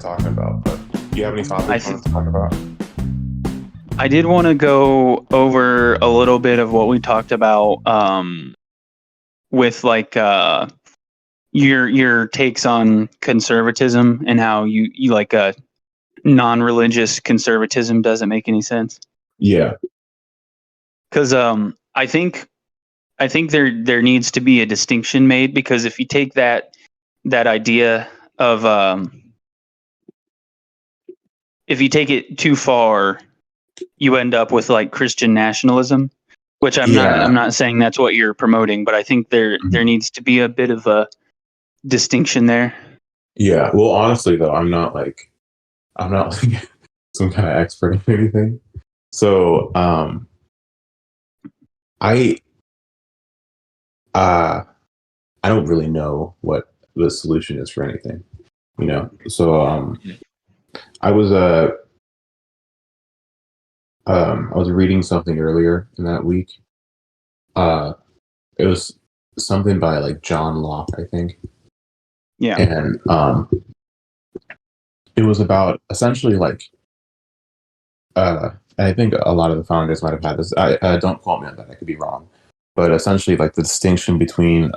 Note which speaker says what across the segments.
Speaker 1: talking about. But do you have any
Speaker 2: I
Speaker 1: topics you
Speaker 2: th-
Speaker 1: want to talk about?
Speaker 2: I did want to go over a little bit of what we talked about with like your takes on conservatism and how you like non-religious conservatism doesn't make any sense.
Speaker 1: Yeah.
Speaker 2: Because I think there needs to be a distinction made, because if you take that idea of if you take it too far, you end up with like Christian nationalism, which I'm
Speaker 1: Yeah.
Speaker 2: not saying that's what you're promoting, but I think there needs to be a bit of a distinction there.
Speaker 1: Yeah. Well, honestly, though, I'm not like some kind of expert in anything. So, I, uh, I don't really know what the solution is for anything, you know? So, I was, uh, I was reading something earlier in that week. Uh, it was something by like John Locke, I think.
Speaker 2: Yeah.
Speaker 1: And, it was about essentially like, I think a lot of the founders might have had this. I don't quote me on that. I could be wrong, but essentially, like the distinction between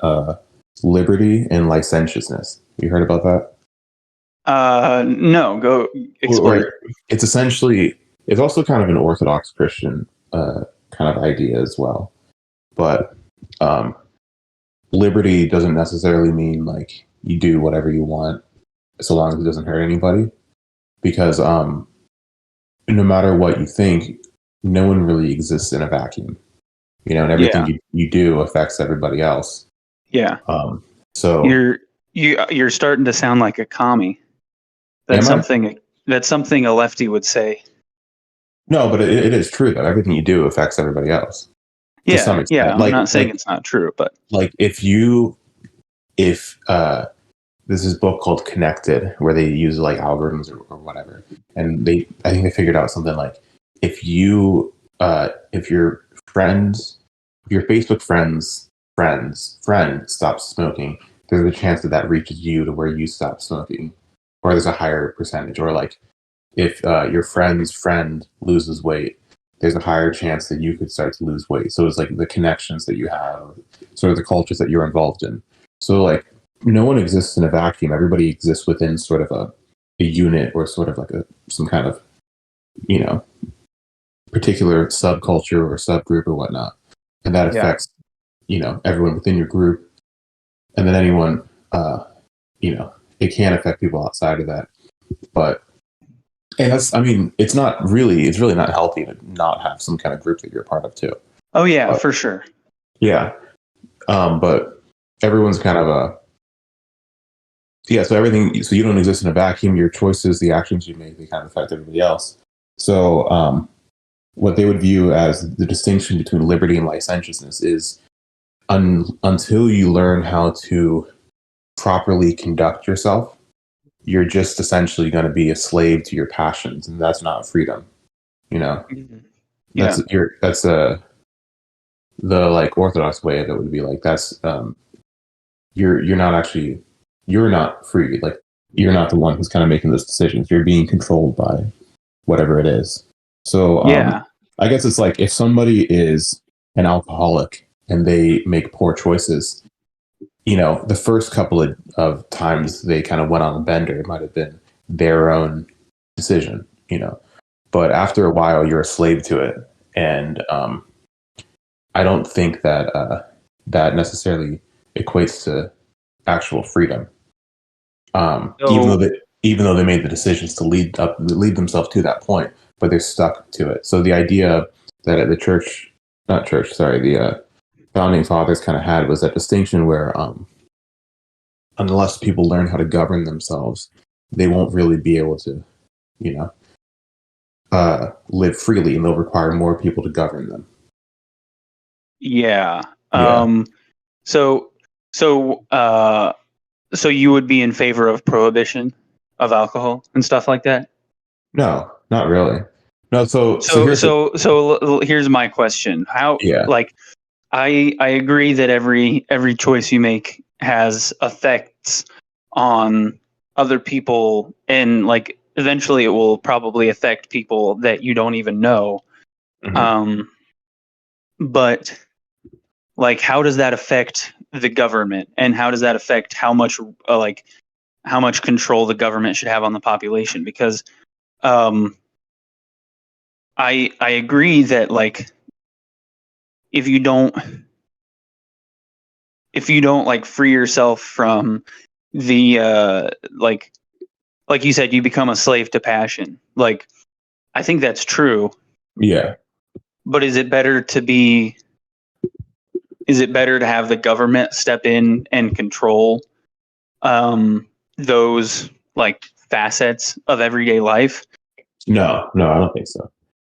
Speaker 1: liberty and licentiousness. You heard about that?
Speaker 2: No, go
Speaker 1: Well, like
Speaker 2: explain.
Speaker 1: it's essentially it's also kind of an Orthodox Christian kind of idea as well. But um, liberty doesn't necessarily mean like you do whatever you want so long as it doesn't hurt anybody. Because no matter what you think, no one really exists in a vacuum. You know, and everything
Speaker 2: Yeah.
Speaker 1: you do affects everybody else.
Speaker 2: Yeah.
Speaker 1: Um, so
Speaker 2: You're starting to sound like a commie. That's
Speaker 1: am I?
Speaker 2: something a lefty would say.
Speaker 1: No, but it is true that everything you do affects everybody else to some
Speaker 2: Yeah, yeah.
Speaker 1: extent.
Speaker 2: I'm not saying it's not true, but
Speaker 1: Like if there's this book called Connected where they use like algorithms or whatever, and I think they figured out something like if your friends if your Facebook friend stops smoking, there's a chance that that reaches you to where you stop smoking, or there's a higher percentage. Or like if your friend's friend loses weight, there's a higher chance that you could start to lose weight. So it's like the connections that you have, sort of the cultures that you're involved in. So like no one exists in a vacuum. Everybody exists within sort of a unit or sort of like some kind of, you know, particular subculture or subgroup or whatnot. And that
Speaker 2: yeah.
Speaker 1: affects, you know, everyone within your group. And then anyone, you know, it can affect people outside of that. But and that's, I mean, it's really not healthy to not have some kind of group that you're a part of too.
Speaker 2: Oh yeah,
Speaker 1: But,
Speaker 2: for sure.
Speaker 1: yeah. But everyone's kind of so everything, so you don't exist in a vacuum. Your choices, the actions you make, they kind of affect everybody else. So, what they would view as the distinction between liberty and licentiousness is until you learn how to properly conduct yourself, you're just essentially going to be a slave to your passions, and that's not freedom. You know,
Speaker 2: Yeah.
Speaker 1: that's the like orthodox way of it would be like that's you're not actually you're not free. Like you're not the one who's kind of making those decisions. You're being controlled by whatever it is. So
Speaker 2: Yeah.
Speaker 1: I guess it's like if somebody is an alcoholic and they make poor choices, you know, the first couple of times they kind of went on a bender, it might have been their own decision, you know. But after a while, you're a slave to it, and I don't think that that necessarily equates to actual freedom.
Speaker 2: So
Speaker 1: Even though they made the decisions to lead themselves to that point, but they're stuck to it. So the idea that at the church, not church, sorry, the founding fathers kind of had was that distinction where unless people learn how to govern themselves, they won't really be able to, you know, live freely, and they'll require more people to govern them.
Speaker 2: yeah.
Speaker 1: Yeah.
Speaker 2: So so uh so you would be in favor of prohibition of alcohol and stuff like that?
Speaker 1: No, not really. No. So
Speaker 2: So
Speaker 1: here's the
Speaker 2: here's my question. How,
Speaker 1: yeah.
Speaker 2: like, I agree that every choice you make has effects on other people, and like eventually it will probably affect people that you don't even know.
Speaker 1: Mhm.
Speaker 2: But like, how does that affect the government, and how does that affect how much control the government should have on the population? Because um, I agree that like if you don't like free yourself from the like you said, you become a slave to passion. Like, I think that's true.
Speaker 1: Yeah.
Speaker 2: But is it better to have the government step in and control those like facets of everyday life?
Speaker 1: No, no, I don't think so.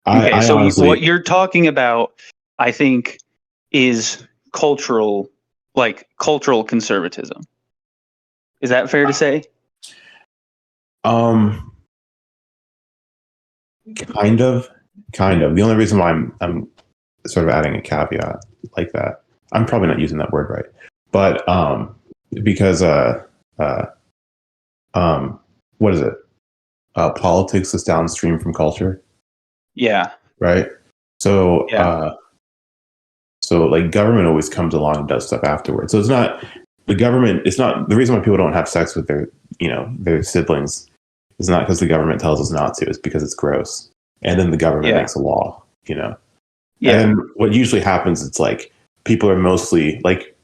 Speaker 2: Okay,
Speaker 1: I
Speaker 2: so what
Speaker 1: honestly,
Speaker 2: you're talking about, I think, is cultural, like cultural conservatism. Is that fair to say?
Speaker 1: um, kind of. The only reason why I'm sort of adding a caveat like that, I'm probably not using that word right, but because uh, um, what is it? Politics is downstream from culture,
Speaker 2: Yeah,
Speaker 1: right? So,
Speaker 2: yeah,
Speaker 1: so like government always comes along and does stuff afterwards. So it's not the government. It's not the reason why people don't have sex with their, their siblings. Is not because the government tells us not to. It's because it's gross, and then the government
Speaker 2: yeah,
Speaker 1: makes a law. And
Speaker 2: yeah.
Speaker 1: then what usually happens, it's like people are mostly like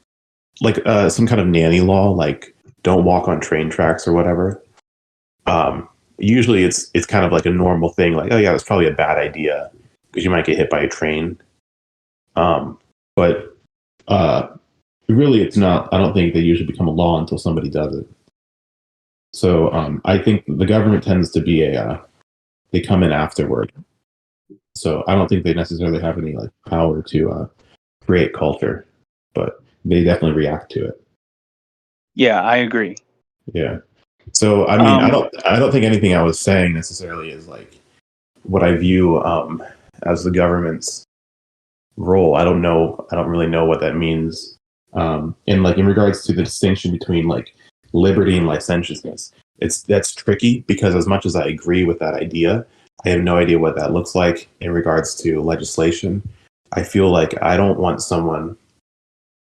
Speaker 1: some kind of nanny law, like don't walk on train tracks or whatever. Usually it's kind of like a normal thing, like, oh yeah, that's probably a bad idea because you might get hit by a train. But really, it's not. I don't think they usually become a law until somebody does it. So I think the government tends to be they come in afterward. So I don't think they necessarily have any like power to create culture, but they definitely react to it.
Speaker 2: Yeah, I agree.
Speaker 1: Yeah. So I mean,
Speaker 2: Um,
Speaker 1: I don't think anything I was saying necessarily is like what I view as the government's role. I don't know. I don't really know what that means. And like in regards to the distinction between like liberty and licentiousness, that's tricky because as much as I agree with that idea, I have no idea what that looks like in regards to legislation. I feel like I don't want someone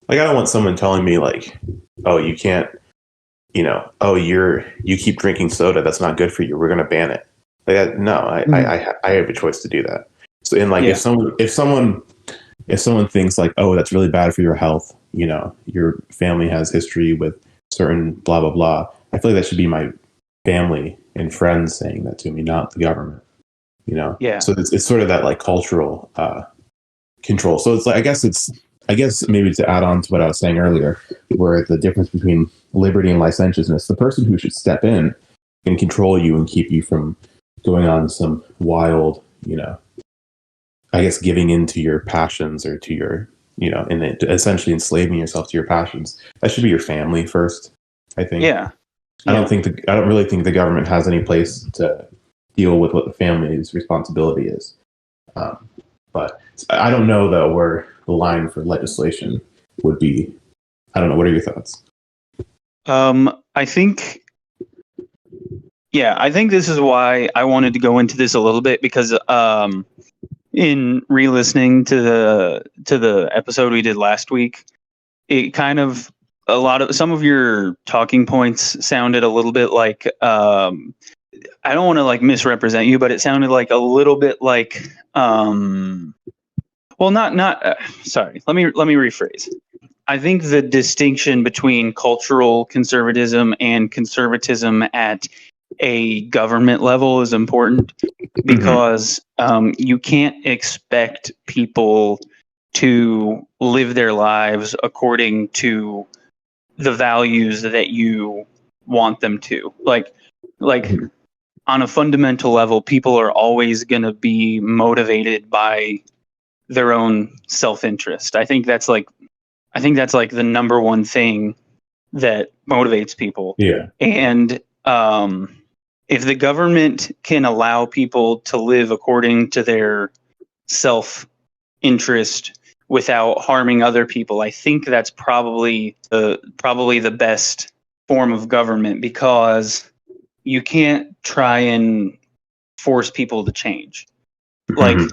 Speaker 1: telling me like, oh, you can't, oh, you keep drinking soda. That's not good for you. We're going to ban it. Like, no, I have a choice to do that. So, and like,
Speaker 2: yeah,
Speaker 1: if someone thinks like, oh, that's really bad for your health, your family has history with certain blah blah blah. I feel like that should be my family and friends saying that to me, not the government.
Speaker 2: yeah,
Speaker 1: So it's sort of that like cultural control. So it's like I guess maybe to add on to what I was saying earlier, where the difference between liberty and licentiousness, the person who should step in and control you and keep you from going on some wild, I guess giving in to your passions or to your, and essentially enslaving yourself to your passions. That should be your family first, I think.
Speaker 2: yeah, yeah.
Speaker 1: I don't really think the government has any place to deal with what the family's responsibility is. Um, but I don't know though where the line for legislation would be. I don't know. What are your thoughts?
Speaker 2: I think, yeah, I think this is why I wanted to go into this a little bit, because in re-listening to the episode we did last week, it kind of, a lot of some of your talking points sounded a little bit like I don't want to like misrepresent you, but it sounded like a little bit like well, not sorry. Let me rephrase. I think the distinction between cultural conservatism and conservatism at a government level is important,
Speaker 1: Mm-hmm.
Speaker 2: because you can't expect people to live their lives according to the values that you want them to. Like on a fundamental level, people are always going to be motivated by their own self-interest. I think that's like the number one thing that motivates people.
Speaker 1: Yeah.
Speaker 2: And if the government can allow people to live according to their self interest without harming other people, I think that's probably the best form of government, because you can't try and force people to change. Like
Speaker 1: Mhm.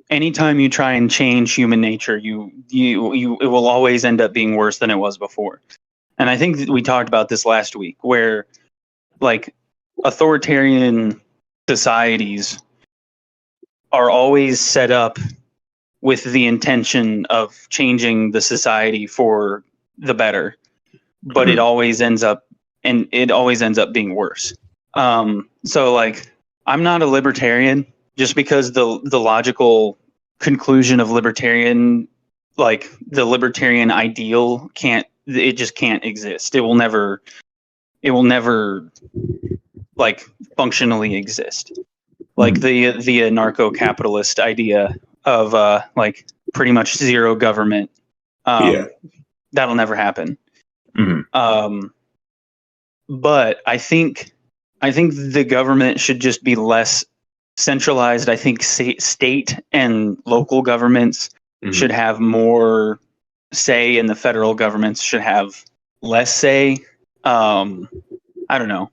Speaker 2: anytime you try and change human nature, it will always end up being worse than it was before. And I think that we talked about this last week, where like authoritarian societies are always set up with the intention of changing the society for the better, but
Speaker 1: Mhm.
Speaker 2: it always ends up being worse. So like I'm not a libertarian just because the logical conclusion of libertarian, like the libertarian ideal, just can't exist. It will never like functionally exist. Like
Speaker 1: Mhm.
Speaker 2: the anarcho-capitalist idea of like pretty much zero government,
Speaker 1: Yeah.
Speaker 2: um, that'll never happen.
Speaker 1: Mhm.
Speaker 2: Um, but I think the government should just be less centralized. I think state and local governments should
Speaker 1: Mhm.
Speaker 2: have more say, and the federal governments should have less say. I don't know.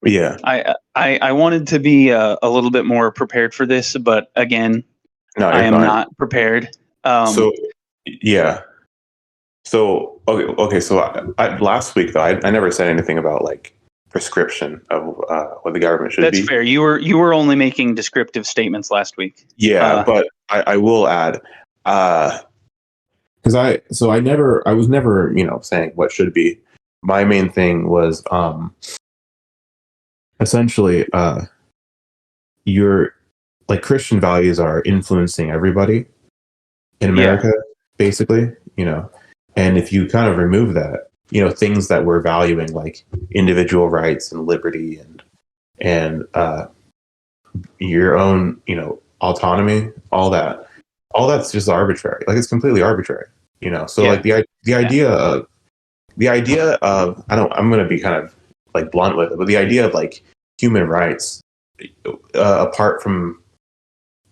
Speaker 1: Yeah.
Speaker 2: I wanted to be a little bit more prepared for this, but again,
Speaker 1: No,
Speaker 2: I
Speaker 1: you're
Speaker 2: am
Speaker 1: fine.
Speaker 2: not prepared. Um,
Speaker 1: So, yeah. So, okay. So, last week though, I never said anything about like prescription of what the government should
Speaker 2: that's
Speaker 1: be.
Speaker 2: fair. You were only making descriptive statements last week.
Speaker 1: Yeah,
Speaker 2: Uh,
Speaker 1: but I will add, because I was never saying what should be. My main thing was essentially your like Christian values are influencing everybody in
Speaker 2: yeah,
Speaker 1: America, basically, and if you kind of remove that, things that we're valuing like individual rights and liberty and your own, autonomy, all that's just arbitrary. Like it's completely arbitrary, So like
Speaker 2: yeah,
Speaker 1: the
Speaker 2: yeah,
Speaker 1: idea of I'm going to be kind of like blunt with it, but the idea of like human rights, apart from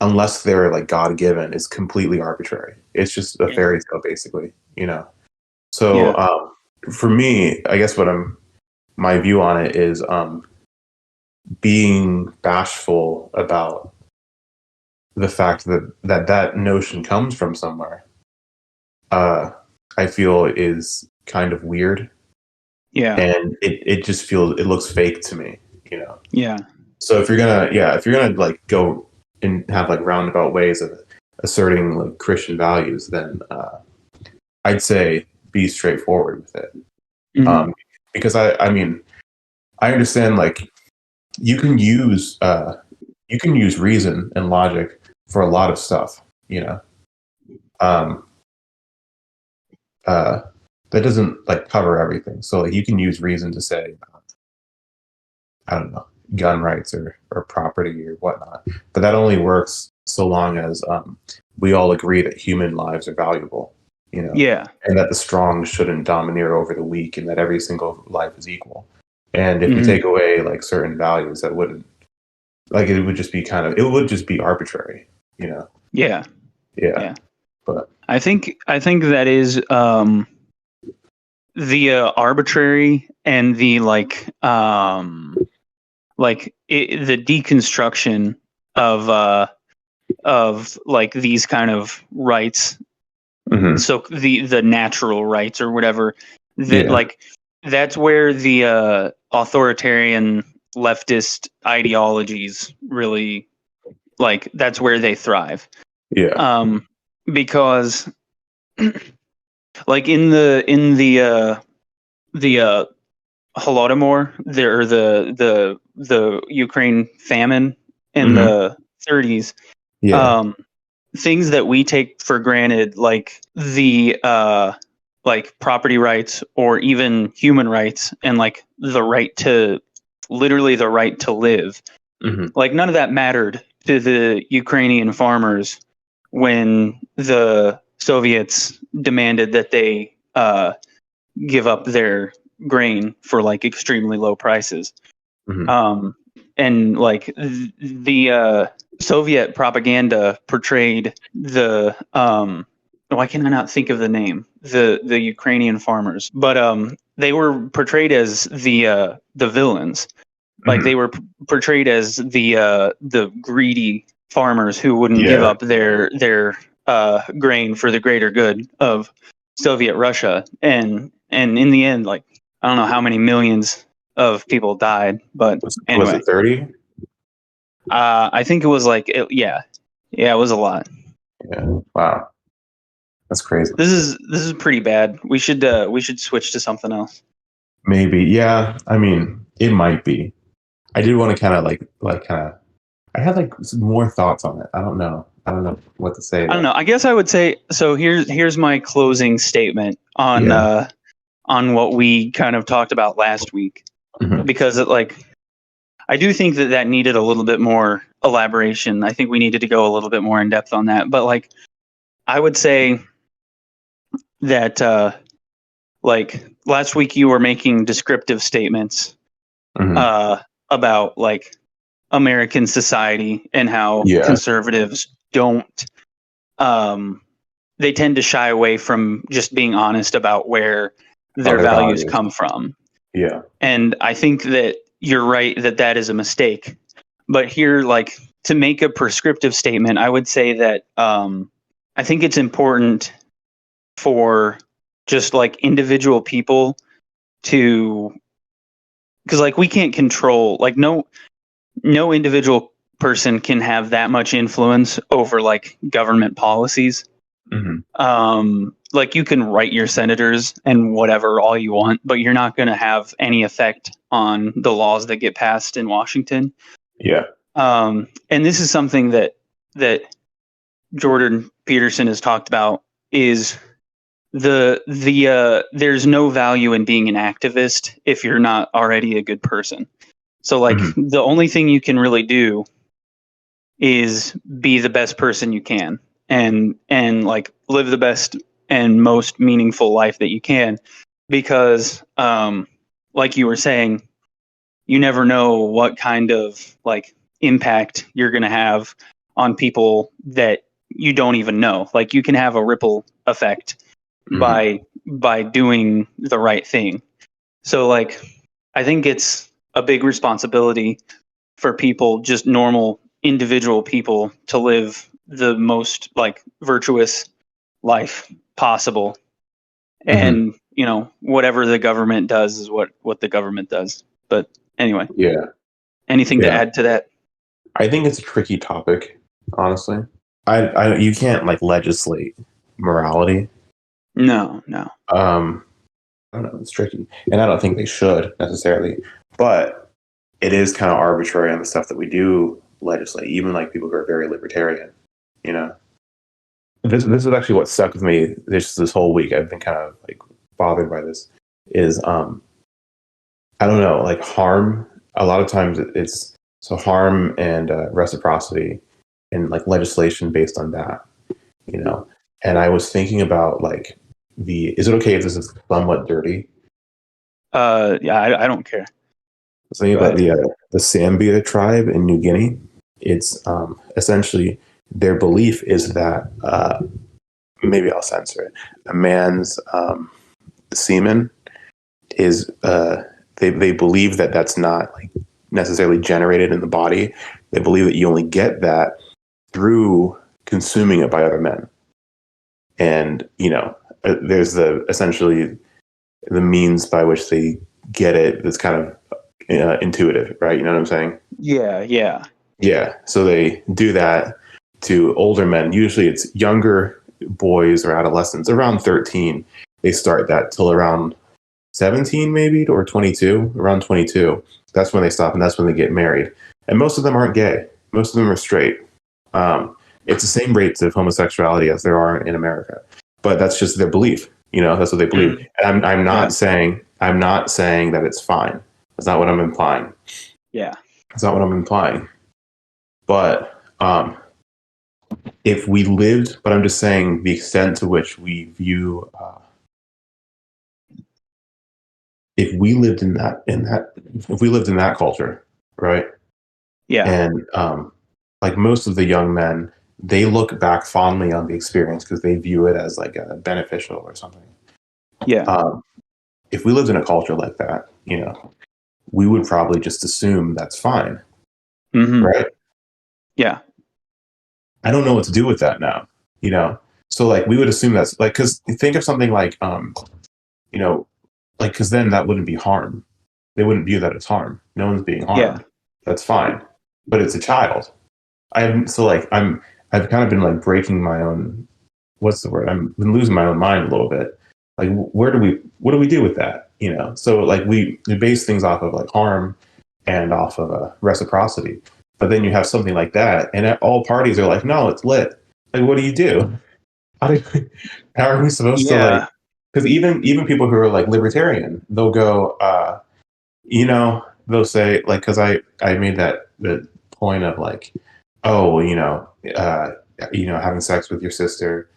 Speaker 1: unless they're like God given, is completely arbitrary. It's just a
Speaker 2: yeah,
Speaker 1: fairy tale, basically. So
Speaker 2: yeah,
Speaker 1: for me, I guess my view on it is being bashful about the fact that notion comes from somewhere. Uh, I feel is kind of weird,
Speaker 2: yeah,
Speaker 1: and it looks fake to me.
Speaker 2: yeah,
Speaker 1: So if you're gonna like go and have like roundabout ways of asserting like Christian values, then I'd say be straightforward with it.
Speaker 2: hmm
Speaker 1: Um, because I mean I understand like you can use reason and logic for a lot of stuff, you know. Um, uh, that doesn't like cover everything. So like you can use reason to say, I don't know, gun rights or property or whatnot, but that only works so long as we all agree that human lives are valuable,
Speaker 2: yeah,
Speaker 1: and that the strong shouldn't domineer over the weak, and that every single life is equal. And if we
Speaker 2: hmm
Speaker 1: take away like certain values, that wouldn't like it would just be arbitrary.
Speaker 2: yeah,
Speaker 1: Yeah,
Speaker 2: yeah.
Speaker 1: but
Speaker 2: I think that is the arbitrary and the the deconstruction of like these kind of rights.
Speaker 1: mhm.
Speaker 2: So the natural rights or whatever, that
Speaker 1: Yeah,
Speaker 2: like that's where the authoritarian leftist ideologies really, like that's where they thrive.
Speaker 1: yeah,
Speaker 2: Because like in the Holodomor, there, or the Ukraine famine in
Speaker 1: hmm,
Speaker 2: the 30s,
Speaker 1: yeah,
Speaker 2: um, things that we take for granted, like the like property rights or even human rights, and like the right to, literally the right to live,
Speaker 1: hmm,
Speaker 2: like none of that mattered to the Ukrainian farmers when the Soviets demanded that they give up their grain for like extremely low prices.
Speaker 1: hmm,
Speaker 2: Um, and like the Soviet propaganda portrayed the why can I not think of the name, the Ukrainian farmers, but they were portrayed as the villains, Like they were portrayed as the greedy farmers who wouldn't give up their grain for the greater good of Soviet Russia, and in the end, like I don't know how many millions of people died, but anyway,
Speaker 1: was it 30?
Speaker 2: I think it was like it was a lot.
Speaker 1: Yeah, wow, that's crazy.
Speaker 2: This is pretty bad. We should switch to something else.
Speaker 1: Maybe, yeah. I mean, it might be. I did want to kind of I had like some more thoughts on it. I don't know what to say.
Speaker 2: I don't know. I guess I would say so. Here's my closing statement on what we kind of talked about last week, because I do think that needed a little bit more elaboration. I think we needed to go a little bit more in depth on that. But like, I would say that last week you were making descriptive statements about like American society and how conservatives don't they tend to shy away from just being honest about where their values come from.
Speaker 1: Yeah.
Speaker 2: And I think that you're right that is a mistake. But here, like, to make a prescriptive statement, I would say that I think it's important for just like individual people to, because like we can't control, like no individual person can have that much influence over like government policies. Like you can write your senators and whatever all you want, but you're not going to have any effect on the laws that get passed in Washington.
Speaker 1: Yeah.
Speaker 2: And this is something that Jordan Peterson has talked about, is there's no value in being an activist if you're not already a good person. So like the only thing you can really do is be the best person you can and like live the best and most meaningful life that you can, because like you were saying, you never know what kind of like impact you're going to have on people that you don't even know. Like you can have a ripple effect by doing the right thing. So like I think it's a big responsibility for people, just normal individual people, to live the most like virtuous life possible. And you know, whatever the government does is what the government does. But anyway, anything to add to that?
Speaker 1: I think it's a tricky topic, honestly. I you can't like legislate morality.
Speaker 2: No.
Speaker 1: I don't know, it's tricky, and I don't think they should necessarily, but it is kind of arbitrary on the stuff that we do legislate, even like people who are very libertarian, you know. This is actually what stuck with me this whole week. I've been kind of like bothered by this, is I don't know, like harm. A lot of times it's so harm and reciprocity and like legislation based on that, you know. And I was thinking about like is it okay if this is somewhat dirty?
Speaker 2: Yeah, I don't care.
Speaker 1: I was thinking about the Sambia tribe in New Guinea. It's essentially their belief is that maybe I'll censor it. A man's semen is they believe that that's not like necessarily generated in the body. They believe that you only get that through consuming it by other men. And you know, there's essentially the means by which they get it that's kind of intuitive, right? You know what I'm saying? Yeah. So they do that to older men. Usually it's younger boys or adolescents, around 13. They start that till around 17 maybe, or 22, around 22. That's when they stop, and that's when they get married. And most of them aren't gay. Most of them are straight. It's the same rates of homosexuality as there are in America. But that's just their belief. You know, that's what they believe. And I'm not saying that it's fine. That's not what I'm implying.
Speaker 2: Yeah.
Speaker 1: That's not what I'm implying. But if we lived, but I'm just saying the extent to which we view, if we lived in that culture, right?
Speaker 2: Yeah.
Speaker 1: And like most of the young men, they look back fondly on the experience because they view it as like a beneficial or something.
Speaker 2: Yeah.
Speaker 1: If we lived in a culture like that, you know, we would probably just assume that's fine,
Speaker 2: Mm-hmm.
Speaker 1: right?
Speaker 2: Yeah.
Speaker 1: I don't know what to do with that now, you know? So like we would assume that's like, cause think of something like, you know, like, cause then that wouldn't be harm. They wouldn't view that as harm. No one's being
Speaker 2: Yeah.
Speaker 1: harmed. That's fine. But it's a child. I've kind of been like breaking my own, what's the word? I've been losing my own mind a little bit. Like, what do we do with that? You know? So like we base things off of like harm and off of reciprocity. But then you have something like that, and all parties are like, no, it's lit. Like, what do you do? How do how are we supposed to like?
Speaker 2: Yeah.
Speaker 1: Because even people who are like libertarian, they'll go, they'll say like, because I made that the point of like, oh, well, having sex with your sister,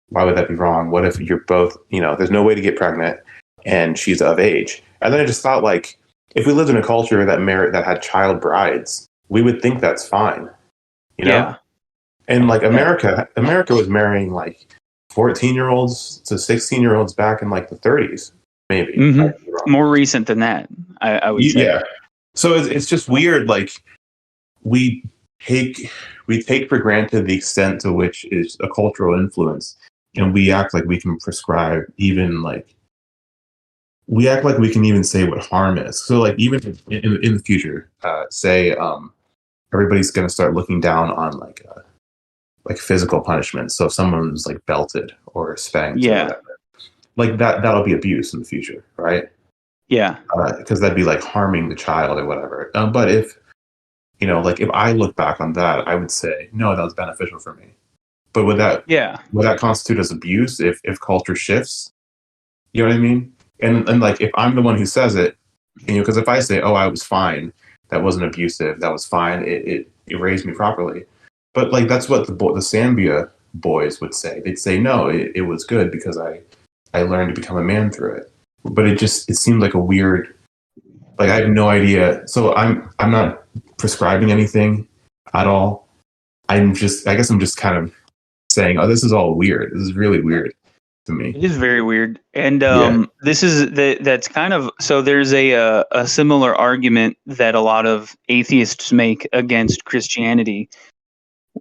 Speaker 1: why would that be wrong? What if you're both, there's no way to get pregnant, and she's of age? And then I just thought like, if we lived in a culture that had child brides, we would think that's fine, you know.
Speaker 2: Yeah.
Speaker 1: And like
Speaker 2: Yeah.
Speaker 1: America was marrying like 14-year-olds to 16-year-olds back in like the 30s, maybe. I
Speaker 2: Mm-hmm.
Speaker 1: could be wrong.
Speaker 2: More recent than that, I would say.
Speaker 1: Yeah. So it's just weird. Like we take we take for granted the extent to which is a cultural influence, and we act like we can prescribe even like we act like we can even say what harm is. So like even in the future, say everybody's going to start looking down on like physical punishment. So if someone's like belted or spanked or
Speaker 2: Yeah.
Speaker 1: whatever, like that'll be abuse in the future, right?
Speaker 2: Yeah.
Speaker 1: Because that'd be like harming the child or whatever. But if like if I look back on that, I would say no, that was beneficial for me. But
Speaker 2: Yeah.
Speaker 1: would that constitute as abuse if culture shifts? You know what I mean? And like if I'm the one who says it, because if I say, oh, I was fine, that wasn't abusive, that was fine, it raised me properly. But like that's what the Sambia boys would say. They'd say, no, it was good because I learned to become a man through it. But it seemed like a weird, like I have no idea. So I'm not prescribing anything at all. I guess I'm just kind of saying, oh, this is all weird. This is really weird to me.
Speaker 2: It is very weird, and
Speaker 1: Yeah.
Speaker 2: this is that's kind of so. There's a similar argument that a lot of atheists make against Christianity,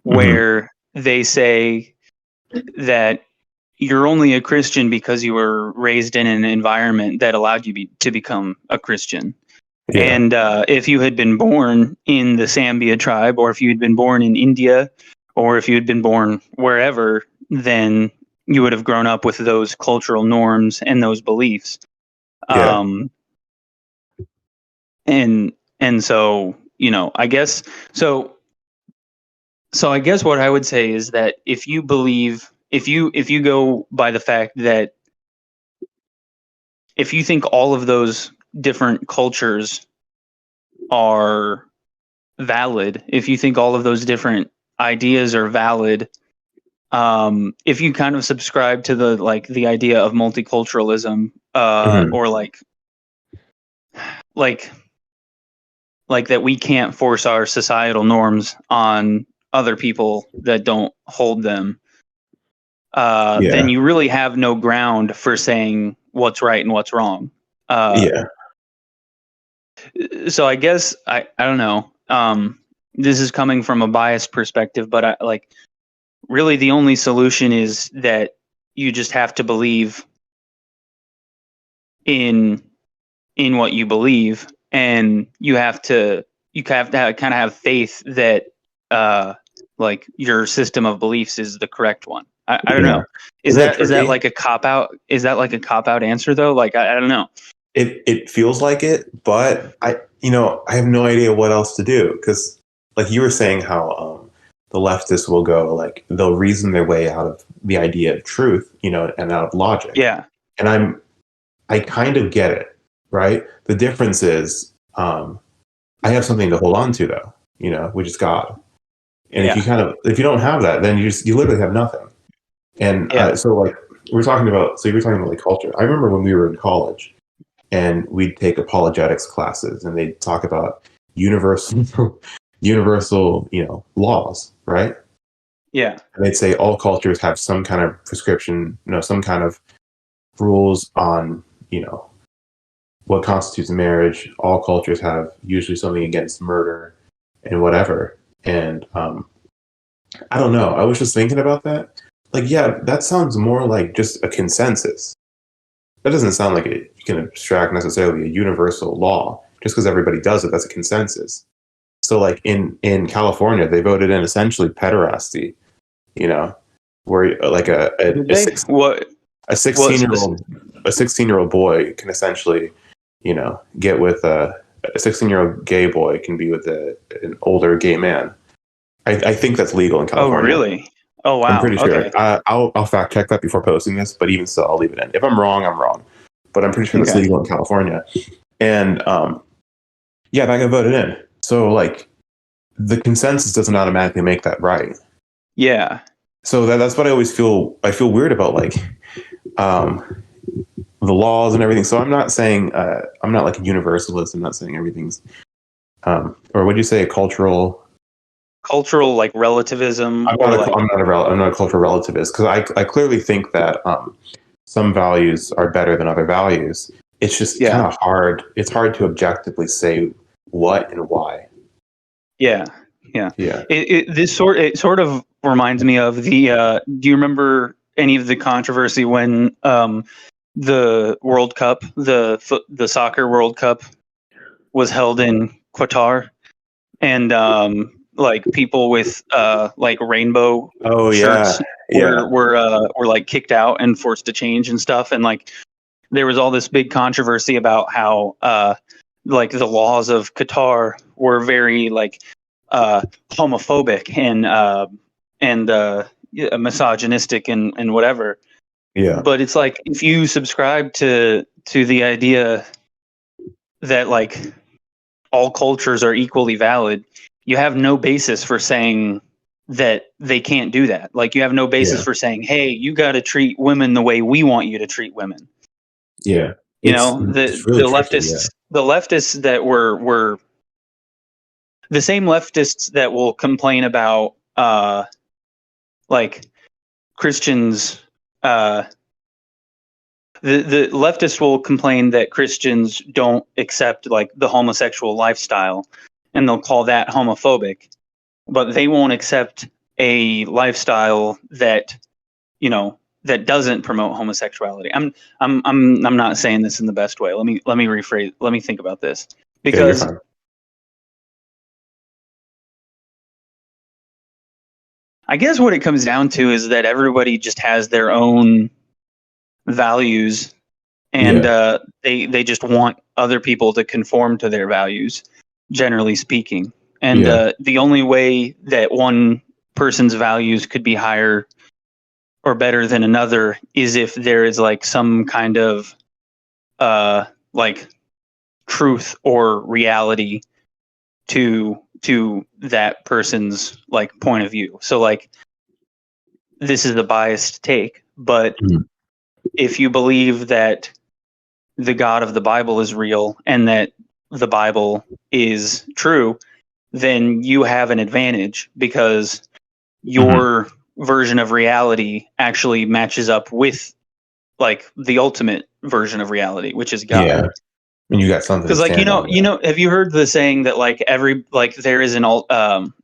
Speaker 1: Mm-hmm.
Speaker 2: where they say that you're only a Christian because you were raised in an environment that allowed you to become a Christian.
Speaker 1: Yeah.
Speaker 2: And if you had been born in the Sambia tribe, or if you had been born in India, or if you had been born wherever, then you would have grown up with those cultural norms and those beliefs.
Speaker 1: Yeah.
Speaker 2: Um, and so I guess so. So I guess what I would say is that if you believe, if you go by the fact that if you think all of those different cultures are valid, if you think all of those different ideas are valid, if you kind of subscribe to the idea of multiculturalism,
Speaker 1: Mm-hmm.
Speaker 2: or like like that we can't force our societal norms on other people that don't hold them, then
Speaker 1: Yeah.
Speaker 2: you really have no ground for saying what's right and what's wrong.
Speaker 1: Yeah.
Speaker 2: So I guess I don't know. This is coming from a biased perspective, but really the only solution is that you just have to believe in what you believe, and you have to kind of have faith that like your system of beliefs is the correct one. I don't
Speaker 1: Yeah.
Speaker 2: know. Is
Speaker 1: Isn't that
Speaker 2: that
Speaker 1: tricky?
Speaker 2: like a cop out? Is that like a cop out answer though? Like I don't know.
Speaker 1: It feels like it, but I have no idea what else to do because, like you were saying, how the leftists will go like they'll reason their way out of the idea of truth, and out of logic.
Speaker 2: Yeah.
Speaker 1: And I kind of get it, right? The difference is I have something to hold on to though, which is God. And
Speaker 2: Yeah.
Speaker 1: if you don't have that, then you literally have nothing. And
Speaker 2: Yeah.
Speaker 1: so like you were talking about like culture. I remember when we were in college and we'd take apologetics classes and they'd talk about universal universal laws, right?
Speaker 2: Yeah.
Speaker 1: And they'd say all cultures have some kind of prescription, some kind of rules on what constitutes marriage. All cultures have usually something against murder and whatever. And I don't know. I was just thinking about that. Like, yeah, that sounds more like just a consensus. That doesn't sound like you can abstract necessarily a universal law. Just because everybody does it, that's a consensus. So, like in California, they voted in essentially pederasty. You know, where like
Speaker 2: Did they?
Speaker 1: a
Speaker 2: What
Speaker 1: 16 year old a 16-year-old boy can essentially, get with a 16-year-old gay boy can be with an older gay man. I think that's legal in
Speaker 2: Oh,
Speaker 1: California.
Speaker 2: really? Oh,
Speaker 1: I'm
Speaker 2: wow.
Speaker 1: pretty sure.
Speaker 2: Okay.
Speaker 1: I'll fact check that before posting this, but even so, I'll leave it in. If I'm wrong, I'm wrong. But I'm pretty sure that's
Speaker 2: Okay.
Speaker 1: legal in California. And yeah, that got voted in. So like the consensus doesn't automatically make that right.
Speaker 2: Yeah.
Speaker 1: So that's what I always feel. I feel weird about like the laws and everything. So I'm not saying I'm not like a universalist. I'm not saying everything's or would you say a cultural?
Speaker 2: Cultural like relativism or like
Speaker 1: I'm not a cultural relativist because I clearly think that some values are better than other values. It's just kind
Speaker 2: yeah.
Speaker 1: of hard. It's hard to objectively say what and why.
Speaker 2: Yeah. Yeah.
Speaker 1: Yeah.
Speaker 2: It sort of reminds me of the do you remember any of the controversy when the World Cup, the soccer World Cup was held in Qatar and like people with like rainbow
Speaker 1: Oh yeah.
Speaker 2: shirts
Speaker 1: Yeah.
Speaker 2: were like kicked out and forced to change and stuff, and like there was all this big controversy about how like the laws of Qatar were very like homophobic and yeah, misogynistic and whatever.
Speaker 1: Yeah.
Speaker 2: But it's like if you subscribe to the idea that like all cultures are equally valid, you have no basis for saying that they can't do that. Like you have no basis
Speaker 1: Yeah.
Speaker 2: for saying, "Hey, you got to treat women the way we want you to treat women."
Speaker 1: Yeah.
Speaker 2: You
Speaker 1: It's
Speaker 2: know,
Speaker 1: it's really tricky. Yeah.
Speaker 2: the leftists that were the same leftists that will complain about like Christians the leftists will complain that Christians don't accept like the homosexual lifestyle and they'll call that homophobic, but they won't accept a lifestyle that, you know, that doesn't promote homosexuality. I'm not saying this in the best way. Let me rephrase. Let me think about this.
Speaker 1: Yeah, you're
Speaker 2: Because
Speaker 1: fine.
Speaker 2: I guess what it comes down to is that everybody just has their own values, and
Speaker 1: Yeah.
Speaker 2: they just want other people to conform to their values, generally speaking. And
Speaker 1: Yeah.
Speaker 2: the only way that one person's values could be higher or better than another is if there is like some kind of like truth or reality to that person's like point of view. So like this is a biased take, but
Speaker 1: Mhm.
Speaker 2: if you believe that the God of the Bible is real and that the Bible is true, then you have an advantage because
Speaker 1: Mhm.
Speaker 2: your version of reality actually matches up with like the ultimate version of reality, which is God.
Speaker 1: Yeah. And you got something to
Speaker 2: Because like
Speaker 1: stand on. Yeah.
Speaker 2: have you heard the saying that like every like there is an all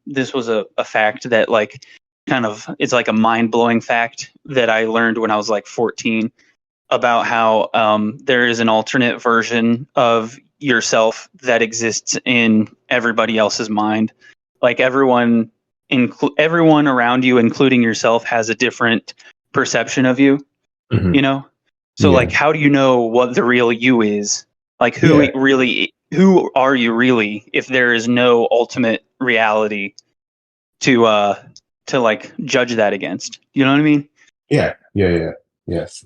Speaker 2: this was a fact that like kind of it's like a mind blowing fact that I learned when I was like 14 about how there is an alternate version of yourself that exists in everybody else's mind. Like everyone around you, including yourself, has a different perception of you.
Speaker 1: Mhm.
Speaker 2: You know, so
Speaker 1: Yeah.
Speaker 2: like, how do you know what the real you is? Like,
Speaker 1: Yeah.
Speaker 2: who are you really if there is no ultimate reality to like judge that against? You know what I mean?
Speaker 1: Yeah. Yeah. Yeah. Yes.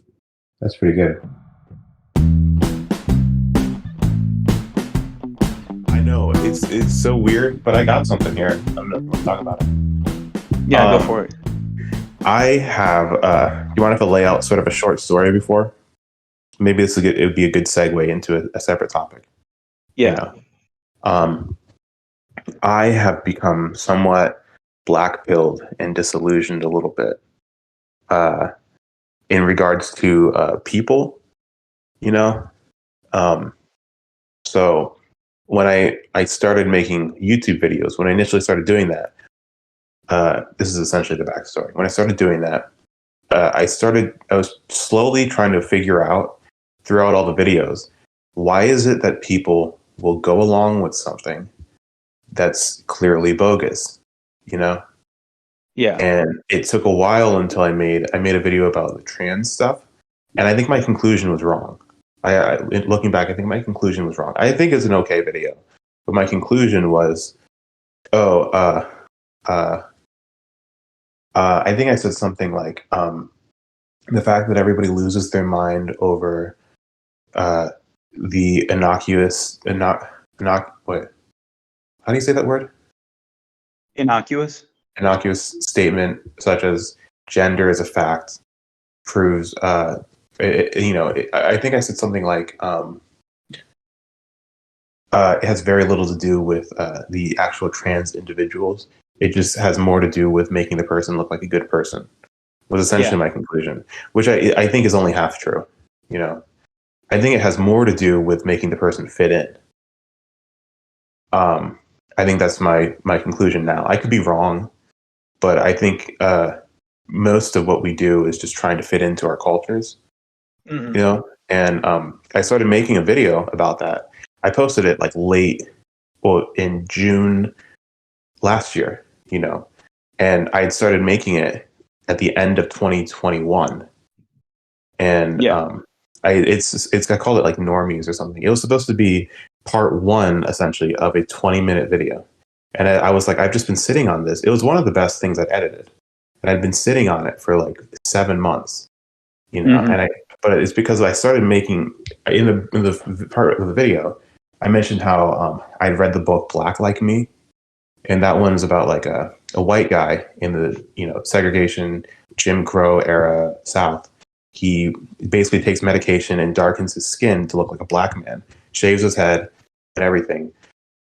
Speaker 1: That's pretty good. I know it's so weird, but I got something here. I don't know if you want to talk about it.
Speaker 2: Yeah, go
Speaker 1: Um,
Speaker 2: for it.
Speaker 1: I have. You want to lay out sort of a short story before? Maybe this would it would be a good segue into a separate topic. You
Speaker 2: Yeah.
Speaker 1: know, um, I have become somewhat black pilled and disillusioned a little bit uh, in regards to people. You know, um, So when I started making YouTube videos, when I initially started doing that, this is essentially the backstory. When I started doing that, I was slowly trying to figure out throughout all the videos, why is it that people will go along with something that's clearly bogus, you know?
Speaker 2: Yeah.
Speaker 1: And it took a while until I made a video about the trans stuff, and I think my conclusion was wrong. Looking back, I think my conclusion was wrong. I think it's an okay video, but my conclusion was, oh, uh, I think I said something like, the fact that everybody loses their mind over uh, the wait, how do you say that word?
Speaker 2: Innocuous.
Speaker 1: Innocuous statement such as gender is a fact proves, I think I said something like, it has very little to do with the actual trans individuals. It just has more to do with making the person look like a good person. Was essentially
Speaker 2: Yeah.
Speaker 1: my conclusion, which I think is only half true. You know, I think it has more to do with making the person fit in. I think that's my conclusion now. I could be wrong, but I think most of what we do is just trying to fit into our cultures.
Speaker 2: Hmm.
Speaker 1: You know, and I started making a video about that. I posted it like in June last year. You know, and I had started making it at the end of 2021, and
Speaker 2: Yeah.
Speaker 1: I called it like normies or something. It was supposed to be part one essentially of a 20-minute video, and I was like, I've just been sitting on this. It was one of the best things I'd edited, and I'd been sitting on it for like 7 months, you know.
Speaker 2: Hmm.
Speaker 1: But it's because I started making in the part of the video, I mentioned how I'd read the book Black Like Me, and that one's about like a white guy in the segregation Jim Crow era South. He basically takes medication and darkens his skin to look like a black man, shaves his head and everything.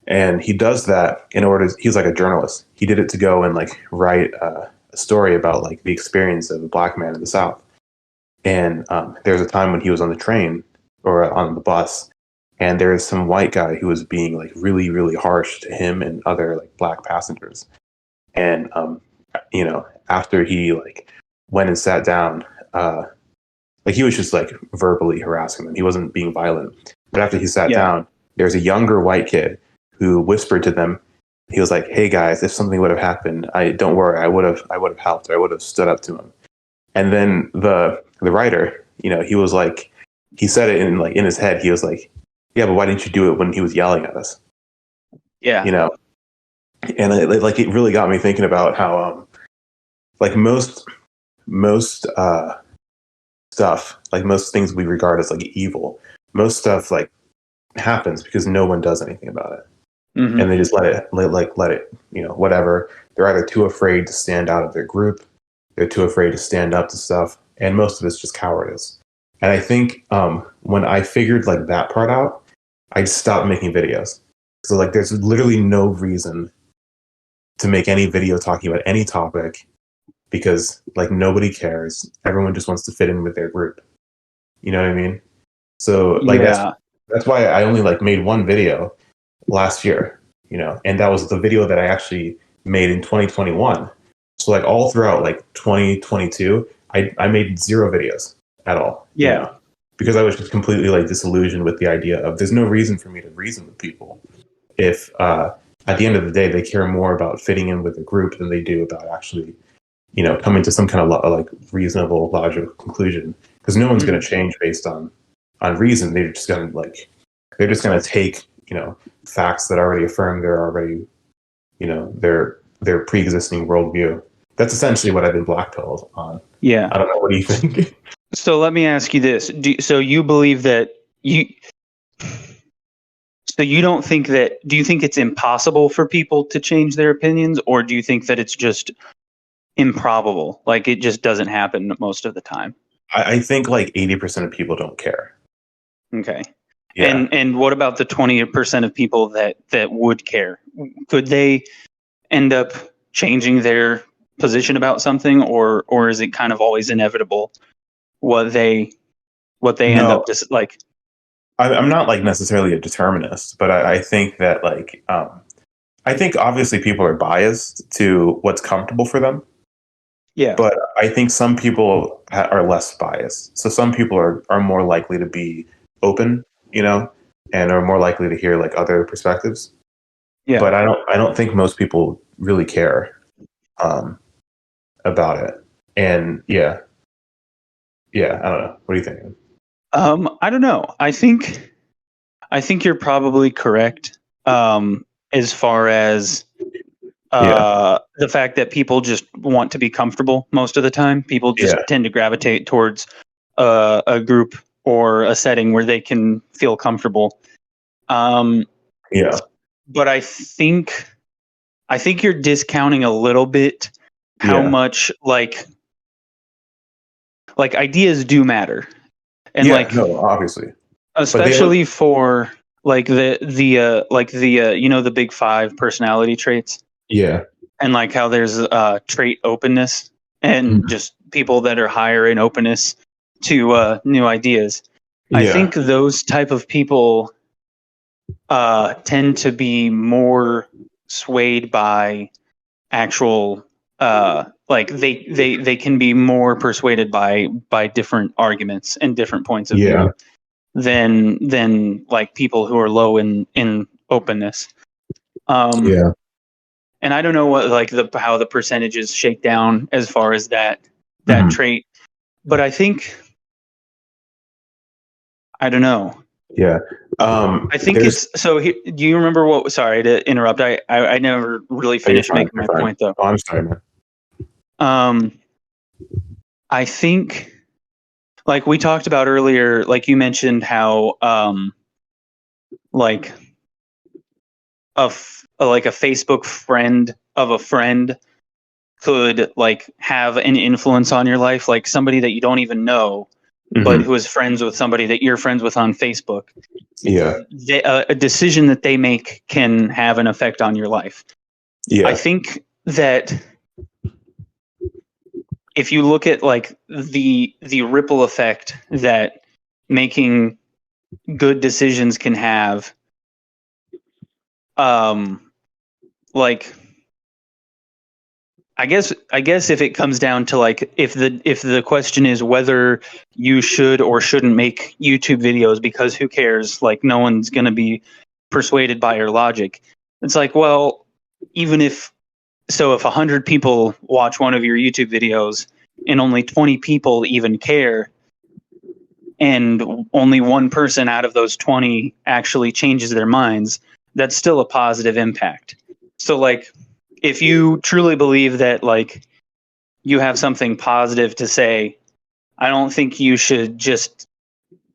Speaker 1: And he does that in order. He's like a journalist. He did it to go and like write a story about like the experience of a black man in the South. And there's a time when he was on the train or on the bus, and there is some white guy who was being like really, really harsh to him and other like black passengers. And after he like went and sat down, like he was just like verbally harassing them. He wasn't being violent. But after he sat
Speaker 2: Yeah.
Speaker 1: down, there's a younger white kid who whispered to them. He was like, "Hey guys, if something would have happened, I don't worry, I would have helped. Or I would have stood up to him." And then the writer, he was like, he said it in like in his head. He was like, "Yeah, but why didn't you do it when he was yelling at us?"
Speaker 2: Yeah.
Speaker 1: You know, and it really got me thinking about how like most stuff, like most things we regard as like evil, most stuff like happens because no one does anything about it,
Speaker 2: Hmm.
Speaker 1: and they just let it, whatever. They're either too afraid to stand out of their group, they're too afraid to stand up to stuff, and most of it's just cowardice. And I think when I figured like that part out, I stopped making videos. So like, there's literally no reason to make any video talking about any topic because like nobody cares. Everyone just wants to fit in with their group. You know what I mean? So like
Speaker 2: Yeah.
Speaker 1: that's why I only like made one video last year, and that was the video that I actually made in 2021. So like all throughout like 2022, I made zero videos at all,
Speaker 2: Yeah.
Speaker 1: because I was just completely like disillusioned with the idea of there's no reason for me to reason with people if at the end of the day they care more about fitting in with the group than they do about actually coming to some kind of like reasonable logical conclusion, because no one's going
Speaker 2: Hmm.
Speaker 1: to change based on reason. They're just going to take facts that already affirm their already their pre-existing worldview. That's essentially what I've been blackpilled on.
Speaker 2: Yeah.
Speaker 1: I don't know, what do you think?
Speaker 2: So let me ask you this. So you believe that so you don't think that, do you think it's impossible for people to change their opinions, or do you think that it's just improbable? Like it just doesn't happen most of the time?
Speaker 1: I think like 80% of people don't care.
Speaker 2: Okay.
Speaker 1: Yeah.
Speaker 2: And what about the 20% of people that would care? Could they end up changing their position about something, or is it kind of always inevitable what they end
Speaker 1: No,
Speaker 2: up just like?
Speaker 1: I'm not like necessarily a determinist, but I think that like I think obviously people are biased to what's comfortable for them,
Speaker 2: Yeah.
Speaker 1: but I think some people are less biased. So some people are more likely to be open, you know, and are more likely to hear like other perspectives.
Speaker 2: Yeah.
Speaker 1: But I don't think most people really care um, about it. And yeah, I don't know. What do you think?
Speaker 2: I don't know. I think you're probably correct. As far as
Speaker 1: Yeah,
Speaker 2: the fact that people just want to be comfortable most of the time. People just
Speaker 1: yeah,
Speaker 2: tend to gravitate towards a group or a setting where they can feel comfortable. Um,
Speaker 1: yeah,
Speaker 2: but I think you're discounting a little bit how
Speaker 1: yeah,
Speaker 2: much like ideas do matter, and
Speaker 1: yeah.
Speaker 2: like
Speaker 1: No, obviously, but they don't.
Speaker 2: especially for like the big five personality traits,
Speaker 1: Yeah,
Speaker 2: and like how there's trait openness and
Speaker 1: mhm,
Speaker 2: just people that are higher in openness to new ideas. I
Speaker 1: yeah,
Speaker 2: think those type of people tend to be more swayed by actual like they can be more persuaded by different arguments and different points of
Speaker 1: yeah,
Speaker 2: view than like people who are low in openness. Um,
Speaker 1: yeah,
Speaker 2: and I don't know what like the how the percentages shake down as far as that
Speaker 1: hmm,
Speaker 2: trait, but I think I don't know.
Speaker 1: yeah.
Speaker 2: I think
Speaker 1: There's.
Speaker 2: it's so. Do you remember what? Sorry to interrupt. I never really
Speaker 1: Oh, you're
Speaker 2: finished
Speaker 1: fine.
Speaker 2: making
Speaker 1: You're
Speaker 2: my
Speaker 1: fine.
Speaker 2: point though.
Speaker 1: Oh, I'm sorry, man.
Speaker 2: Um, I think like we talked about earlier, like you mentioned how like like a Facebook friend of a friend could like have an influence on your life, like somebody that you don't even know, but
Speaker 1: Hmm.
Speaker 2: who is friends with somebody that you're friends with on Facebook.
Speaker 1: Yeah,
Speaker 2: A decision that they make can have an effect on your life. I
Speaker 1: yeah,
Speaker 2: think that if you look at like the ripple effect that making good decisions can have, um, like I guess if it comes down to like if the question is whether you should or shouldn't make YouTube videos because who cares? Like no one's gonna be persuaded by your logic. It's like, well, even if so if 100 people watch one of your YouTube videos and only 20 people even care, and only one person out of those 20 actually changes their minds, that's still a positive impact. So like if you truly believe that like you have something positive to say, I don't think you should just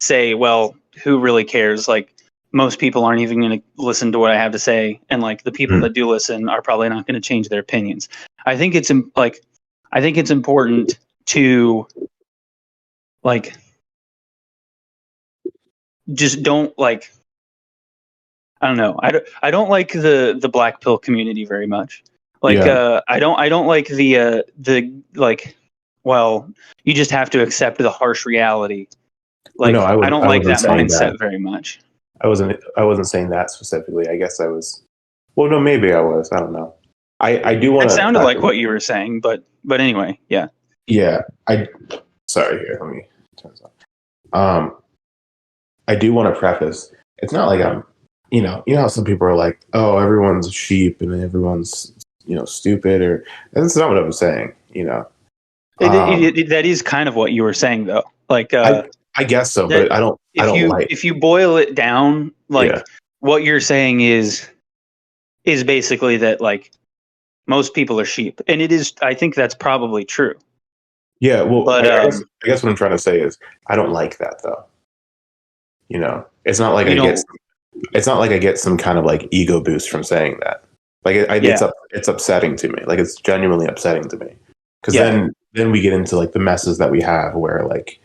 Speaker 2: say, well, who really cares? Like most people aren't even going to listen to what I have to say, and like the people
Speaker 1: mm,
Speaker 2: that do listen are probably not going to change their opinions. I think it's like I think it's important to like just don't like I don't know. I don't like the black pill community very much. Like
Speaker 1: yeah.
Speaker 2: I don't like the like well, you just have to accept the harsh reality.
Speaker 1: Well, no,
Speaker 2: Like I don't
Speaker 1: I
Speaker 2: like
Speaker 1: wasn't
Speaker 2: that
Speaker 1: saying that.
Speaker 2: mindset very much.
Speaker 1: I wasn't saying that specifically. I guess I was. Well, no, maybe I was. I don't know. I do want
Speaker 2: It
Speaker 1: to
Speaker 2: sounded like
Speaker 1: preface.
Speaker 2: what you were saying, but anyway, yeah.
Speaker 1: Yeah, I. Sorry, here. Let me turn this off. Um, I do want to preface. It's not like I'm. You know how some people are like, "Oh, everyone's a sheep and everyone's stupid," or that's not what I'm saying. Um,
Speaker 2: That is kind of what you were saying though. Like
Speaker 1: I I guess so,
Speaker 2: that
Speaker 1: but I don't. I
Speaker 2: if
Speaker 1: don't
Speaker 2: you
Speaker 1: like.
Speaker 2: if you boil it down,
Speaker 1: Yeah,
Speaker 2: like what you're saying is basically that like most people are sheep, and it is. I think that's probably true.
Speaker 1: yeah. Well,
Speaker 2: But
Speaker 1: I guess what I'm trying to say is I don't like that though. It's not like
Speaker 2: you
Speaker 1: I get.
Speaker 2: don't.
Speaker 1: It's not like I get some kind of like ego boost from saying that. Like
Speaker 2: Yeah,
Speaker 1: it's upsetting to me. Like it's genuinely upsetting to me because
Speaker 2: yeah,
Speaker 1: then we get into like the messes that we have where like,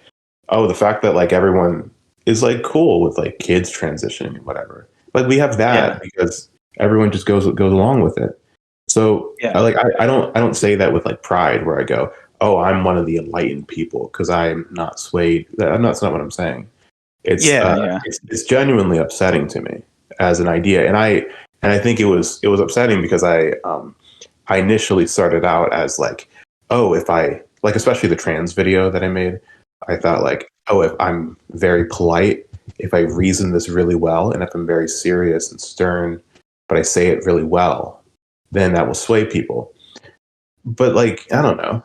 Speaker 1: oh, the fact that like everyone is like cool with like kids transitioning and whatever. Like we have
Speaker 2: yeah,
Speaker 1: that because everyone just goes along with it. So
Speaker 2: yeah,
Speaker 1: I don't say that with like pride where I go, oh, I'm one of the enlightened people because I'm not swayed. That's not what I'm saying.
Speaker 2: Yeah.
Speaker 1: It's genuinely upsetting to me as an idea, and I think it was upsetting because I initially started out as like, oh, if I like, especially the trans video that I made, I thought like, oh, if I'm very polite, if I reason this really well, and if I'm very serious and stern, but I say it really well, then that will sway people. But like, I don't know,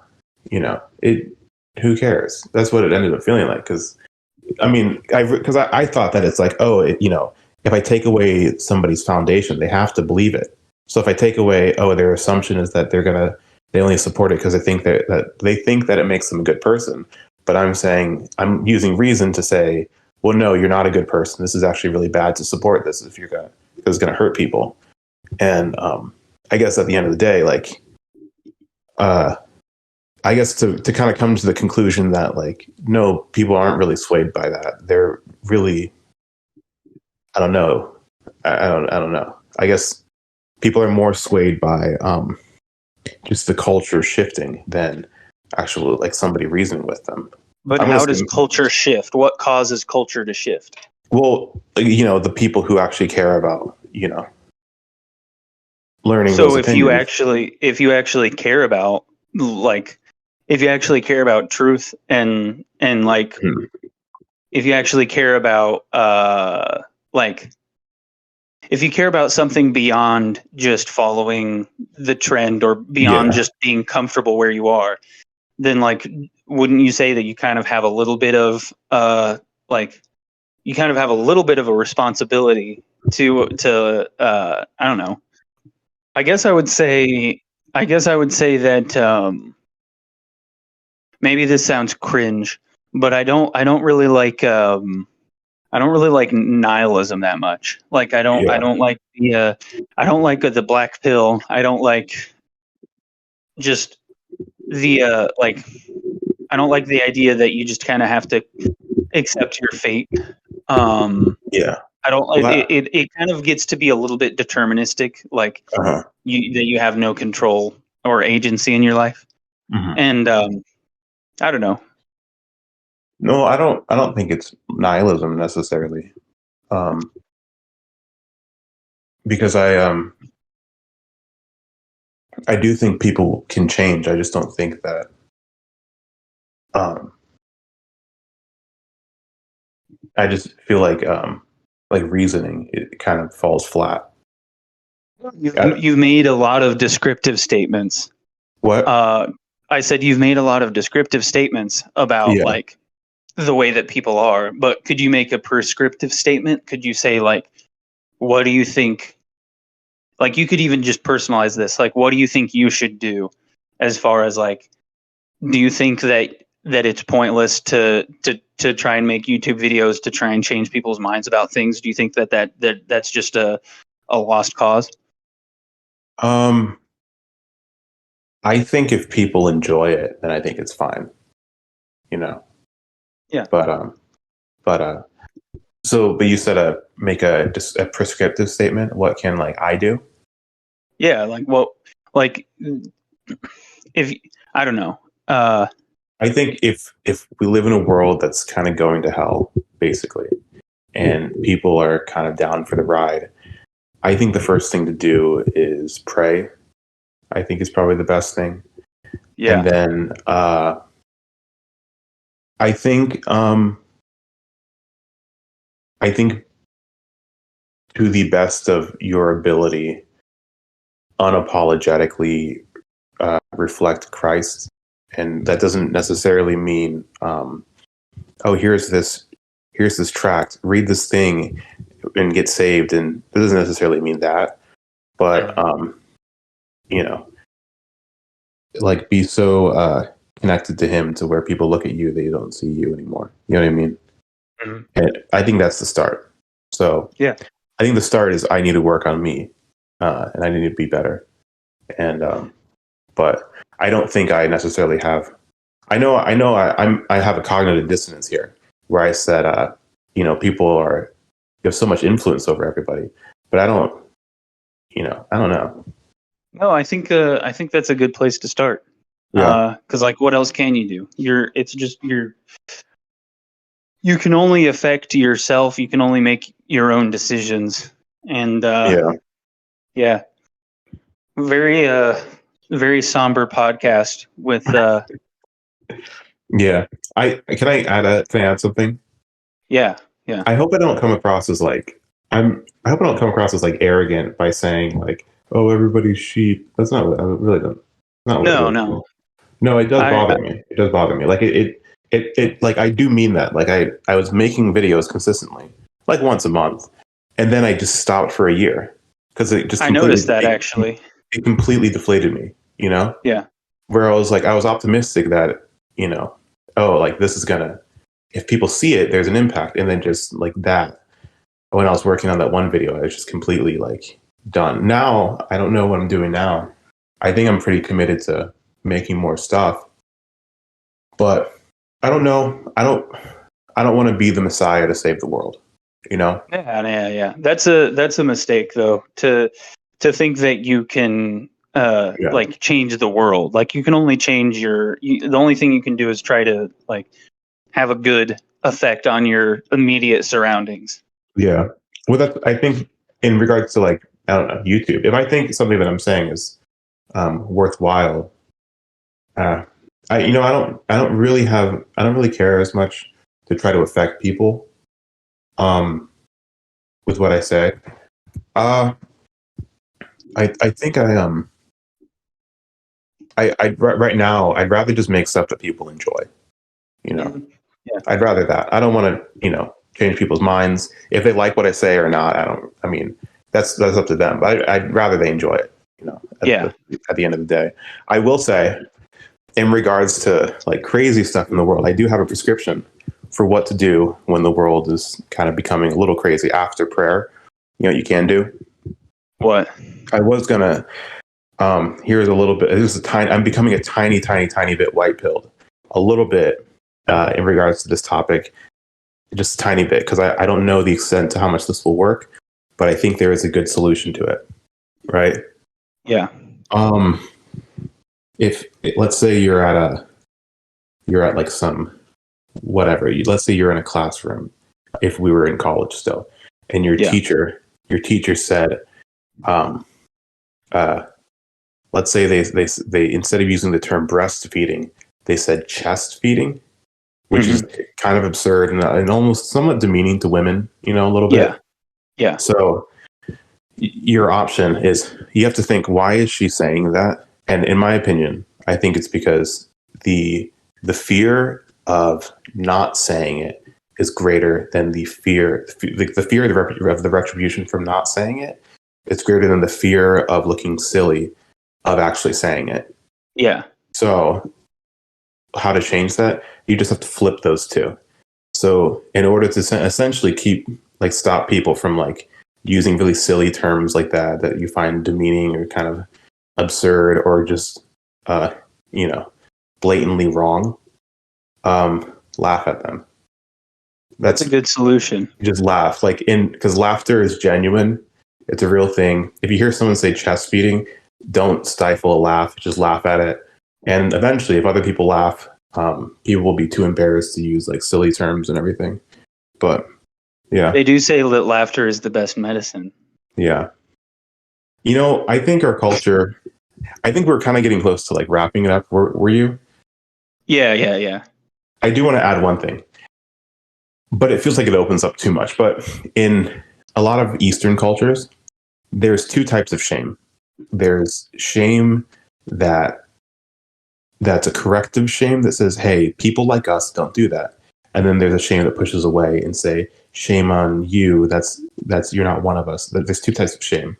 Speaker 1: it. Who cares? That's what it ended up feeling like. Because I mean, I thought that it's like, oh, if I take away somebody's foundation, they have to believe it. So if I take away, oh, their assumption is that they only support it because they think that it makes them a good person. But I'm saying, I'm using reason to say, well, no, you're not a good person. This is actually really bad to support this if because it's going to hurt people. And I guess at the end of the day, like, I guess to kind of come to the conclusion that like, no, people aren't really swayed by that. They're really, I don't know. I don't know. I guess people are more swayed by just the culture shifting than actual like somebody reasoning with them.
Speaker 2: But
Speaker 1: I'm
Speaker 2: how does
Speaker 1: listening.
Speaker 2: culture shift? What causes culture to shift?
Speaker 1: Well, the people who actually care about, learning those
Speaker 2: So
Speaker 1: opinions.
Speaker 2: if you actually care about like if you actually care about truth and like
Speaker 1: Hmm.
Speaker 2: if you actually care about like if you care about something beyond just following the trend or beyond
Speaker 1: Yeah.
Speaker 2: just being comfortable where you are, then like wouldn't you say that you kind of have a little bit of like you kind of have a little bit of a responsibility to I don't know. I guess I would say that maybe this sounds cringe, but I don't really like nihilism that much. Like I
Speaker 1: Yeah.
Speaker 2: don't like I don't like the black pill. I don't like just the like I don't like the idea that you just kind of have to accept your fate. Um
Speaker 1: Yeah.
Speaker 2: I don't like
Speaker 1: Well,
Speaker 2: it kind of gets to be a little bit deterministic, like
Speaker 1: uh-huh.
Speaker 2: you have no control or agency in your life.
Speaker 1: Hmm.
Speaker 2: And I don't know.
Speaker 1: No, I don't think it's nihilism necessarily. Um, because I do think people can change. I just don't think that um, I just feel like reasoning it kind of falls flat.
Speaker 2: You've made a lot of descriptive statements.
Speaker 1: What?
Speaker 2: Uh, I said you've made a lot of descriptive statements about
Speaker 1: Yeah.
Speaker 2: like the way that people are, but could you make a prescriptive statement? Could you say like, what do you think? Like, you could even just personalize this. Like, what do you think you should do? As far as like, do you think that it's pointless to try and make YouTube videos to try and change people's minds about things? Do you think that's just a lost cause?
Speaker 1: Um, I think if people enjoy it, then I think it's fine. You know.
Speaker 2: Yeah.
Speaker 1: But but you said make a prescriptive statement. What can like I do?
Speaker 2: Yeah. Like, well, like if I don't know.
Speaker 1: I think if we live in a world that's kind of going to hell, basically, and people are kind of down for the ride, I think the first thing to do is pray. I think is probably the best thing, and
Speaker 2: Yeah.
Speaker 1: then I think um, I think to the best of your ability, unapologetically reflect Christ, and that doesn't necessarily mean oh here's this tract, read this thing and get saved, and it doesn't necessarily mean that, but you know, like be so connected to Him to where people look at you they don't see you anymore. You know what I mean?
Speaker 2: Mhm.
Speaker 1: And I think that's the start. So
Speaker 2: Yeah.
Speaker 1: I think the start is I need to work on me, and I need to be better. And but I don't think I necessarily have. I have a cognitive dissonance here, where I said, people you have so much influence over everybody, but I don't, I don't know.
Speaker 2: No, I think that's a good place to start.
Speaker 1: Yeah,
Speaker 2: Because like, what else can you do? You're you can only affect yourself. You can only make your own decisions. And yeah, very very somber podcast with
Speaker 1: Yeah. Can I add something?
Speaker 2: yeah.
Speaker 1: I hope I don't come across as like I hope I don't come across as like arrogant by saying like, oh, everybody's sheep. That's not what I really don't. Not what it
Speaker 2: No,
Speaker 1: really.
Speaker 2: no.
Speaker 1: No, it does
Speaker 2: I
Speaker 1: bother me. It does bother me. Like it like I do mean that. Like I was making videos consistently, like once a month, and then I just stopped for a year because it just
Speaker 2: I noticed that actually.
Speaker 1: it completely deflated me. You know,
Speaker 2: Yeah.
Speaker 1: where I was optimistic that oh, like this is gonna, if people see it, there's an impact, and then just like that. When I was working on that one video, I was just completely like done. Now I don't know what I'm doing now. I think I'm pretty committed to making more stuff, but I don't know. I don't want to be the messiah to save the world. You know?
Speaker 2: Yeah. That's a mistake though, to think that you can
Speaker 1: Yeah.
Speaker 2: like change the world. Like you can only change the only thing you can do is try to like have a good effect on your immediate surroundings.
Speaker 1: Yeah. Well, that's, I think in regards to like, I don't know, YouTube, if I think something that I'm saying is worthwhile, uh, I don't really care as much to try to affect people, um, with what I say. Uh, I think right now, I'd rather just make stuff that people enjoy, you know?
Speaker 2: Mhm. Yeah.
Speaker 1: I'd rather that. I don't want to, change people's minds. If they like what I say or not, I mean, that's up to them. But I'd rather they enjoy it,
Speaker 2: Yeah.
Speaker 1: at the end of the day. I will say, in regards to like crazy stuff in the world, I do have a prescription for what to do when the world is kind of becoming a little crazy after prayer. You can do.
Speaker 2: What?
Speaker 1: I was gonna, here's a little bit. This is a tiny. I'm becoming a tiny, tiny, tiny bit white pilled. A little bit in regards to this topic, just a tiny bit, because I don't know the extent to how much this will work, but I think there is a good solution to it. Right?
Speaker 2: Yeah.
Speaker 1: If let's say you're at like some whatever. Let's say you're in a classroom. If we were in college still, and your
Speaker 2: Yeah.
Speaker 1: teacher said, um, let's say they instead of using the term breastfeeding, they said chest feeding, which is kind of absurd and almost somewhat demeaning to women, a little bit.
Speaker 2: Yeah.
Speaker 1: So your option is you have to think, why is she saying that? And in my opinion, I think it's because the fear of not saying it is greater than the fear of the retribution from not saying it. It's greater than the fear of looking silly of actually saying it.
Speaker 2: Yeah.
Speaker 1: So how to change that? You just have to flip those two. So in order to essentially stop people from like using really silly terms like that you find demeaning or kind of absurd or just blatantly wrong, laugh at them.
Speaker 2: That's a good solution.
Speaker 1: Just laugh, because laughter is genuine. It's a real thing. If you hear someone say chest feeding, don't stifle a laugh, just laugh at it. And eventually, if other people laugh, people will be too embarrassed to use like silly terms and everything. But yeah,
Speaker 2: They do say that laughter is the best medicine.
Speaker 1: yeah. I think our culture, I think we're kind of getting close to like wrapping it up. Were you?
Speaker 2: Yeah.
Speaker 1: I do want to add one thing, but it feels like it opens up too much. But in a lot of Eastern cultures, there's two types of shame. There's shame that's a corrective shame that says, hey, people like us don't do that. And then there's a shame that pushes away and say, shame on you. That's you're not one of us. There's two types of shame.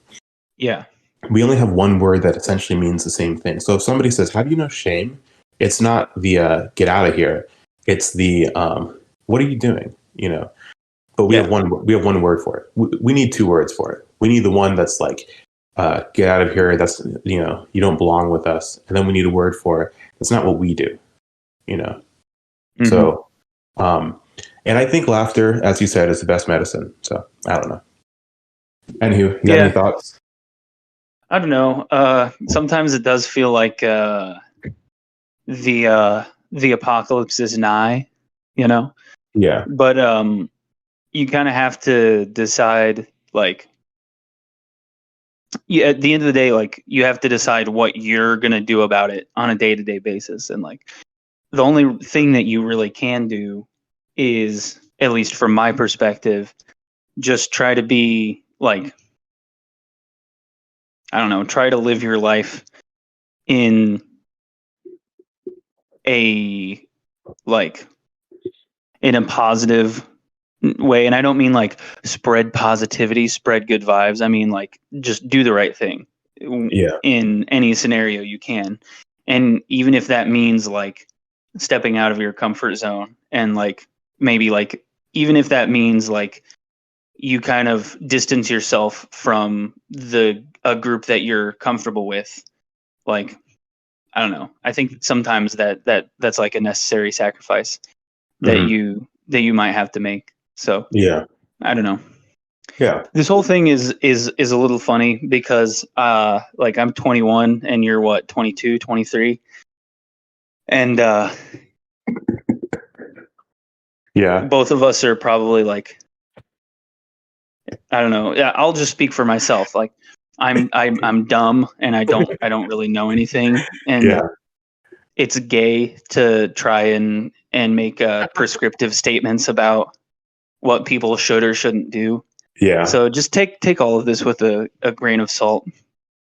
Speaker 2: Yeah.
Speaker 1: We only have one word that essentially means the same thing. So if somebody says, how do you know shame? It's not the get out of here. It's the what are you doing? But we have one word for it. We need two words for it. We need the one that's like get out of here. That's you don't belong with us. And then we need a word for it. That's not what we do. So and I think laughter, as you said, is the best medicine. So I don't know. Anywho, you got any thoughts?
Speaker 2: I don't know. Sometimes it does feel like the apocalypse is nigh.
Speaker 1: Yeah.
Speaker 2: But you kind of have to decide, like, at the end of the day, like, you have to decide what you're gonna do about it on a day-to-day basis. And like, the only thing that you really can do is, at least from my perspective, just try to be like, I don't know, try to live your life in a like in a positive way. And I don't mean like spread positivity, spread good vibes. I mean like just do the right thing
Speaker 1: Yeah.
Speaker 2: in any scenario you can. And even if that means like stepping out of your comfort zone, and like maybe like, even if that means like you kind of distance yourself from the a group that you're comfortable with, like, I don't know. I think sometimes that's like a necessary sacrifice that
Speaker 1: Hmm.
Speaker 2: you might have to make. So
Speaker 1: Yeah.
Speaker 2: I don't know.
Speaker 1: Yeah.
Speaker 2: This whole thing is a little funny because like I'm 21 and you're what, 22, 23, and
Speaker 1: Yeah.
Speaker 2: both of us are probably like, I don't know. Yeah, I'll just speak for myself. Like I'm dumb and I don't really know anything, and
Speaker 1: Yeah.
Speaker 2: it's gay to try and make prescriptive statements about what people should or shouldn't do.
Speaker 1: Yeah.
Speaker 2: So just take all of this with a grain of salt.